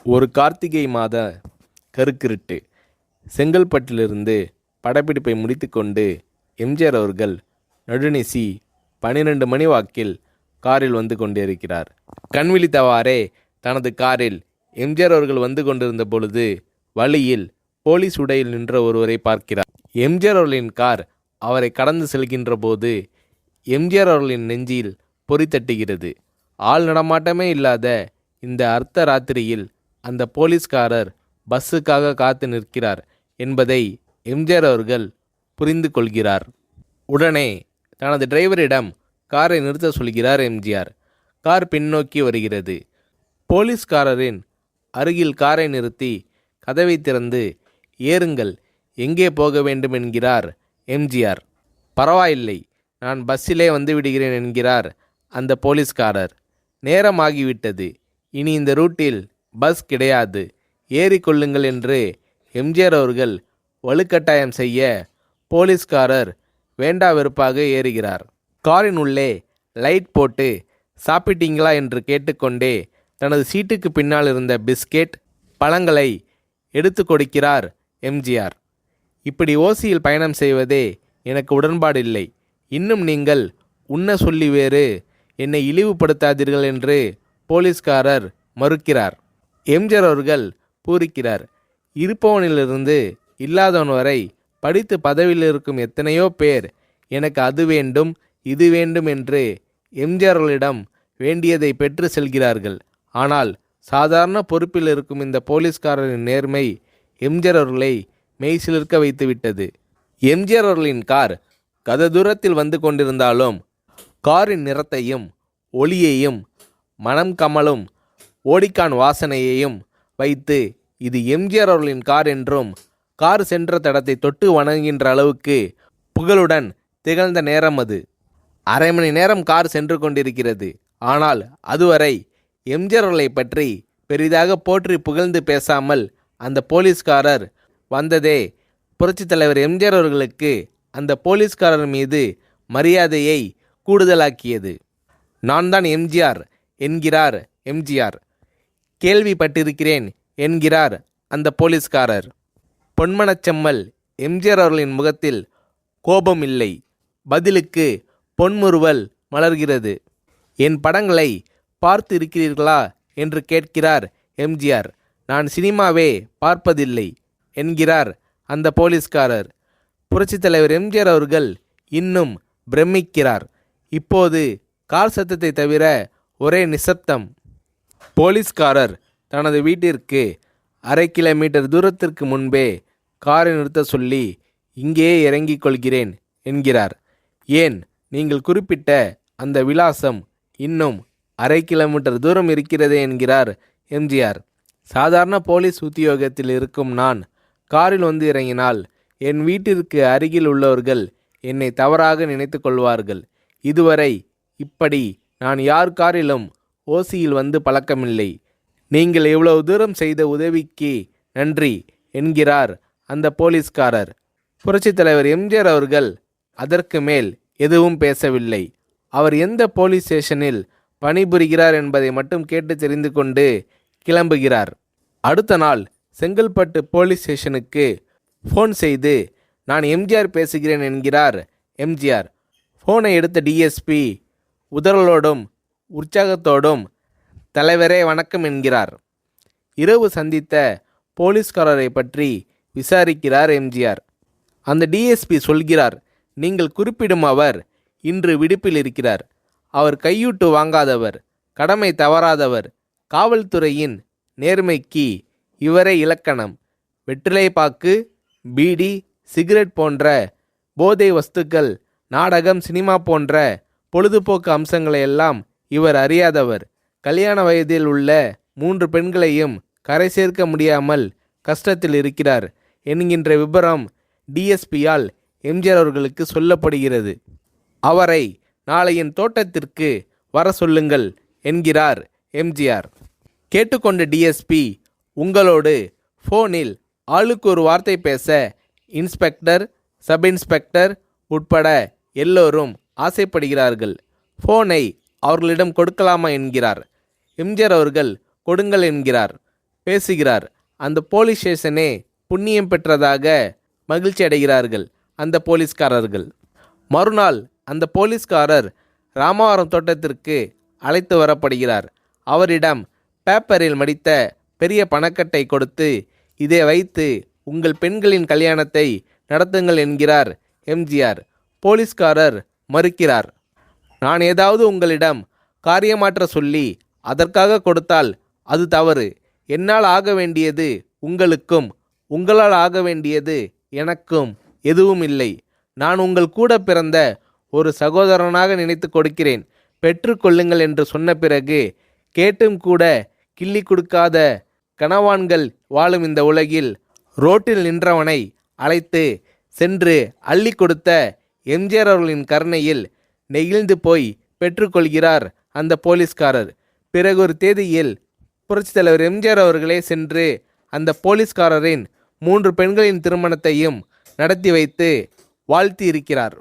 ஒரு கார்த்திகை மாத கருக்கிருட்டு. செங்கல்பட்டிலிருந்து படப்பிடிப்பை முடித்துக்கொண்டு எம்ஜிஆர் அவர்கள் நடுநிசி 12 மணி வாக்கில் காரில் வந்து கொண்டிருக்கிறார். கண் விழித்தவாறே தனது காரில் எம்ஜிஆர் அவர்கள் வந்து கொண்டிருந்த பொழுது வழியில் போலீஸ் உடையில் நின்ற ஒருவரை பார்க்கிறார். எம்ஜிஆர் அவர்களின் கார் அவரை கடந்து செல்கின்ற போது எம்ஜிஆர் அவர்களின் நெஞ்சில் பொறி தட்டுகிறது. ஆள் நடமாட்டமே இல்லாத இந்த அர்த்த ராத்திரியில் அந்த போலீஸ்காரர் பஸ்ஸுக்காக காத்து நிற்கிறார் என்பதை எம்ஜிஆர் அவர்கள் புரிந்து கொள்கிறார். உடனே தனது டிரைவரிடம் காரை நிறுத்த சொல்கிறார் எம்ஜிஆர். கார் பின்னோக்கி வருகிறது. போலீஸ்காரரின் அருகில் காரை நிறுத்தி கதவை திறந்து ஏறுங்கள், எங்கே போக வேண்டும் என்கிறார் எம்ஜிஆர். பரவாயில்லை, நான் பஸ்ஸிலே வந்து விடுகிறேன் என்கிறார் அந்த போலீஸ்காரர். நேரமாகிவிட்டது, இனி இந்த ரூட்டில் பஸ் கிடையாது, ஏறிக்கொள்ளுங்கள் என்று எம்ஜிஆர் அவர்கள் வலுக்கட்டாயம் செய்ய போலீஸ்காரர் வேண்டா வெறுப்பாக ஏறுகிறார். காரின் உள்ளே லைட் போட்டு சாப்பிட்டீங்களா என்று கேட்டுக்கொண்டே தனது சீட்டுக்கு பின்னால் இருந்த பிஸ்கெட் பழங்களை எடுத்து கொடுக்கிறார் எம்ஜிஆர். இப்படி ஓசியில் பயணம் செய்வதே எனக்கு உடன்பாடில்லை. இன்னும் நீங்கள் உண்ண சொல்லி வேறு என்னை இழிவுபடுத்தாதீர்கள் என்று போலீஸ்காரர் மறுக்கிறார். எம்ஜிஆர் அவர்கள் பூரிக்கிறார். இருப்பவனிலிருந்து இல்லாதவன் வரை படித்து பதவியில் இருக்கும் எத்தனையோ பேர் எனக்கு அது வேண்டும் இது வேண்டும் என்று எம்ஜிஆர் அவர்களிடம் வேண்டியதை பெற்று செல்கிறார்கள். ஆனால் சாதாரண பொறுப்பில் இருக்கும் இந்த போலீஸ்காரரின் நேர்மை எம்ஜிஆர் அவர்களை மெய்சிலிர்க்க வைத்துவிட்டது. எம்ஜிஆர் அவர்களின் கார் கத தூரத்தில் வந்து கொண்டிருந்தாலும் காரின் நிறத்தையும் ஒளியையும் மனம் கமலும் ஓடிக்கான் வாசனையையும் வைத்து இது எம்ஜிஆர் அவர்களின் கார் என்றும் கார் சென்ற தடத்தை தொட்டு வணங்குகின்ற அளவுக்கு புகழுடன் திகழ்ந்த நேரம் அது. அரை மணி நேரம் கார் சென்று கொண்டிருக்கிறது. ஆனால் அதுவரை எம்ஜிஆர் அவர்களை பற்றி பெரிதாக போற்றி புகழ்ந்து பேசாமல் அந்த போலீஸ்காரர் வந்ததே புரட்சித் தலைவர் எம்ஜிஆர் அவர்களுக்கு அந்த போலீஸ்காரர் மீது மரியாதையை கூடுதலாக்கியது. நான் தான் எம்ஜிஆர் என்கிறார் எம்ஜிஆர். கேள்விப்பட்டிருக்கிறேன் என்கிறார் அந்த போலீஸ்காரர். பொன்மனச்செம்மல் எம்ஜிஆர் அவர்களின் முகத்தில் கோபம் இல்லை, பதிலுக்கு பொன்முறுவல் மலர்கிறது. என் படங்களை பார்த்து இருக்கிறீர்களா என்று கேட்கிறார் எம்ஜிஆர். நான் சினிமாவே பார்ப்பதில்லை என்கிறார் அந்த போலீஸ்காரர். புரட்சித் தலைவர் எம்ஜிஆர் அவர்கள் இன்னும் பிரமிக்கிறார். இப்போது கார் சத்தத்தை தவிர ஒரே நிசப்தம். போலீஸ்காரர் தனது வீட்டிற்கு 1/2 கிலோமீட்டர் தூரத்திற்கு முன்பே காரை நிறுத்த சொல்லி இங்கேயே இறங்கிக் கொள்கிறேன் என்கிறார். ஏன், நீங்கள் குறிப்பிட்ட அந்த விலாசம் இன்னும் 1/2 கிலோமீட்டர் தூரம் இருக்கிறதே என்கிறார் எம்ஜிஆர். சாதாரண போலீஸ் உத்தியோகத்தில் இருக்கும் நான் காரில் வந்து இறங்கினால் என் வீட்டிற்கு அருகில் உள்ளவர்கள் என்னை தவறாக நினைத்து கொள்வார்கள். இதுவரை இப்படி நான் யார் காரிலும் ஓசியில் வந்து பழக்கமில்லை. நீங்கள் இவ்வளவு தூரம் செய்த உதவிக்கு நன்றி என்கிறார் அந்த போலீஸ்காரர். புரட்சித் தலைவர் எம்ஜிஆர் அவர்கள் அதற்கு மேல் எதுவும் பேசவில்லை. அவர் எந்த போலீஸ் ஸ்டேஷனில் பணிபுரிகிறார் என்பதை மட்டும் கேட்டு தெரிந்து கொண்டு கிளம்புகிறார். அடுத்த நாள் செங்கல்பட்டு போலீஸ் ஸ்டேஷனுக்கு ஃபோன் செய்து நான் எம்ஜிஆர் பேசுகிறேன் என்கிறார் எம்ஜிஆர். ஃபோனை எடுத்த டிஎஸ்பி உதறலோடும் உற்சாகத்தோடும் தலைவரே வணக்கம் என்கிறார். இரவு சந்தித்த போலீஸ்காரரை பற்றி விசாரிக்கிறார் எம்ஜிஆர். அந்த டிஎஸ்பி சொல்கிறார், நீங்கள் குறிப்பிடும் அவர் இன்று விடுப்பில் இருக்கிறார். அவர் கையூட்டு வாங்காதவர், கடமை தவறாதவர், காவல்துறையின் நேர்மைக்கு இவரே இலக்கணம். வெற்றிலை பாக்கு, பீடி, சிகரெட் போன்ற போதை வஸ்துக்கள், நாடகம், சினிமா போன்ற பொழுதுபோக்கு அம்சங்களையெல்லாம் இவர் அறியாதவர். கல்யாண வயதில் உள்ள 3 பெண்களையும் கரை சேர்க்க முடியாமல் கஷ்டத்தில் இருக்கிறார் என்கின்ற விபரம் டிஎஸ்பியால் எம்ஜிஆர் அவர்களுக்கு சொல்லப்படுகிறது. அவரை நாளை என் தோட்டத்திற்கு வர சொல்லுங்கள் என்கிறார் எம்ஜிஆர். கேட்டுக்கொண்ட டிஎஸ்பி உங்களோடு ஃபோனில் ஆளுக்கு ஒரு வார்த்தை பேச இன்ஸ்பெக்டர், சப் இன்ஸ்பெக்டர் உட்பட எல்லோரும் ஆசைப்படுகிறார்கள். ஃபோனை அவர்களிடம் கொடுக்கலாமா என்கிறார். எம்ஜிஆர் அவர்கள் கொடுங்கள் என்கிறார். பேசுகிறார். அந்த போலீஸ் ஸ்டேஷனே புண்ணியம் பெற்றதாக மகிழ்ச்சி அடைகிறார்கள் அந்த போலீஸ்காரர்கள். மறுநாள் அந்த போலீஸ்காரர் ராமவரம் தோட்டத்திற்கு அழைத்து வரப்படுகிறார். அவரிடம் பேப்பரில் மடித்த பெரிய பணக்கட்டை கொடுத்து, இதை வைத்து உங்கள் பெண்களின் கல்யாணத்தை நடத்துங்கள் என்கிறார் எம்ஜிஆர். போலீஸ்காரர் மறுக்கிறார். நான் ஏதாவது உங்களிடம் காரியமாற்ற சொல்லி அதற்காக கொடுத்தால் அது தவறு. என்னால் ஆக வேண்டியது உங்களுக்கும், உங்களால் ஆக வேண்டியது எனக்கும் எதுவும் இல்லை. நான் உங்கள் கூட பிறந்த ஒரு சகோதரனாக நினைத்து கொடுக்கிறேன், பெற்றுக்கொள்ளுங்கள் என்று சொன்ன பிறகு கேட்டும் கூட கிள்ளி கொடுக்காத கனவான்கள் வாழும் இந்த உலகில் ரோட்டில் நின்றவனை அழைத்து சென்று அள்ளி கொடுத்த எம்ஜிஆர் அவர்களின் கருணையில் நெகிழ்ந்து போய் பெற்றுக்கொள்கிறார் அந்த போலீஸ்காரர். பிறகு ஒரு தேதியில் புரட்சித் தலைவர் எம்ஜிஆர் அவர்களே சென்று அந்த போலீஸ்காரரின் 3 பெண்களின் திருமணத்தையும் நடத்தி வைத்து வாழ்த்தி இருக்கிறார்.